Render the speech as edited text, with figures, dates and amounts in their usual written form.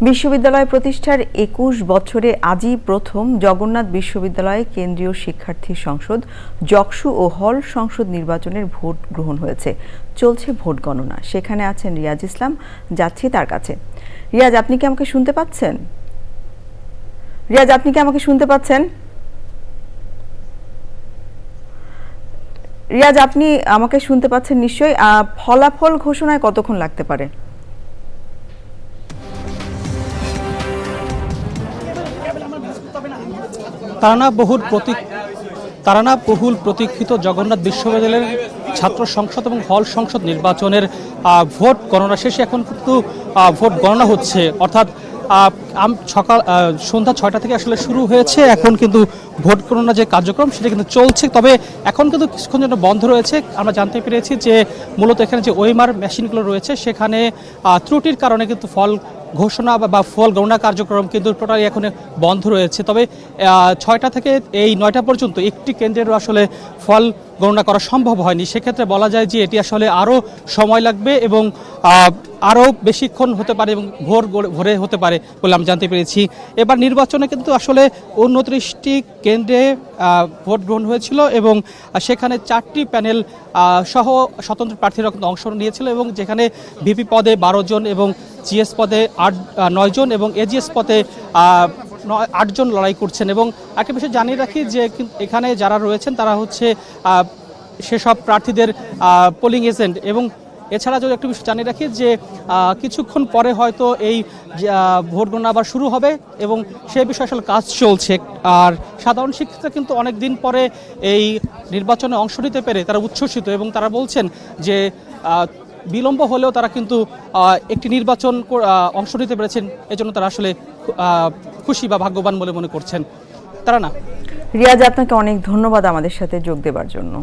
বিশ্ববিদ্যালয় প্রতিষ্ঠার ২১ বছরে আজই প্রথম জগন্নাথ বিশ্ববিদ্যালয়ে কেন্দ্রীয় শিক্ষার্থী সংসদ জকসু ও হল সংসদ নির্বাচনের ভোট গ্রহণ হয়েছে। চলছে ভোট গণনা। সেখানে আছেন রিয়াজ ইসলাম, যাচ্ছি তার কাছে। রিয়াজ, আপনি কি আমাকে শুনতে পাচ্ছেন? রিয়াজ, আপনি কি আমাকে শুনতে পাচ্ছেন? রিয়াজ, আপনি আমাকে শুনতে পাচ্ছেন নিশ্চয়ই। ফলাফল ঘোষণায় কতক্ষণ লাগতে পারে? তারানা বহুল প্রতীক্ষিত জগন্নাথ বিশ্ববিদ্যালয়ের ছাত্র সংসদ এবং হল সংসদ নির্বাচনের ভোট গণনা শেষে এখন কিন্তু ভোট গণনা হচ্ছে। অর্থাৎ সন্ধ্যা ৬টা থেকে আসলে শুরু হয়েছে। এখন কিন্তু ভোট গণনা যে কার্যক্রম সেটা কিন্তু চলছে, তবে এখন কিন্তু কিছুক্ষণ জন্য বন্ধ রয়েছে। আমরা জানতে পেরেছি যে মূলত এখানে যে ওএমআর মেশিনগুলো রয়েছে সেখানে ত্রুটির কারণে কিন্তু ফল ঘোষণা বা ফল গণনা কার্যক্রম কিন্তু টোটালি এখন বন্ধ রয়েছে। তবে ৬টা থেকে এই ৯টা পর্যন্ত একটি কেন্দ্রেরও আসলে ফল গণনা করা সম্ভব হয়নি। সেক্ষেত্রে বলা যায় যে এটি আসলে আরও সময় লাগবে এবং আরও বেশিক্ষণ হতে পারে এবং ভোরে হতে পারে বলে আমি জানতে পেরেছি। এবার নির্বাচনে কিন্তু আসলে ২৯টি কেন্দ্রে ভোট গ্রহণ হয়েছিল এবং সেখানে ৪টি প্যানেল সহ স্বতন্ত্র প্রার্থীরা কিন্তু অংশ নিয়েছিল এবং যেখানে ভিপি পদে ১২ জন এবং জিএস পদে ৯ জন এবং এজিএস পদে ৮ জন লড়াই করছেন। এবং একটা বিষয় জানিয়ে রাখি যে এখানে যারা রয়েছেন তারা হচ্ছে সেসব প্রার্থীদের পোলিং এজেন্ট। এবং এছাড়া যদি একটু বিষয় জানিয়ে রাখি যে কিছুক্ষণ পরে হয়তো এই ভোট গণনা আবার শুরু হবে এবং সেই বিষয়ে আসলে কাজ চলছে। আর সাধারণ শিক্ষার্থীরা কিন্তু অনেক দিন পরে এই নির্বাচনে অংশ নিতে পেরে তারা উচ্ছ্বসিত এবং তারা বলছেন যে বিলম্ব হলেও তারা কিন্তু একটি নির্বাচন অংশ নিতে পেরেছেন, এজন্য তারা আসলে খুশি বা ভাগ্যবান বলে মনে করছেন। তারা না রিয়াজ, আপনাকে অনেক ধন্যবাদ আমাদের সাথে যোগ দেওয়ার জন্য।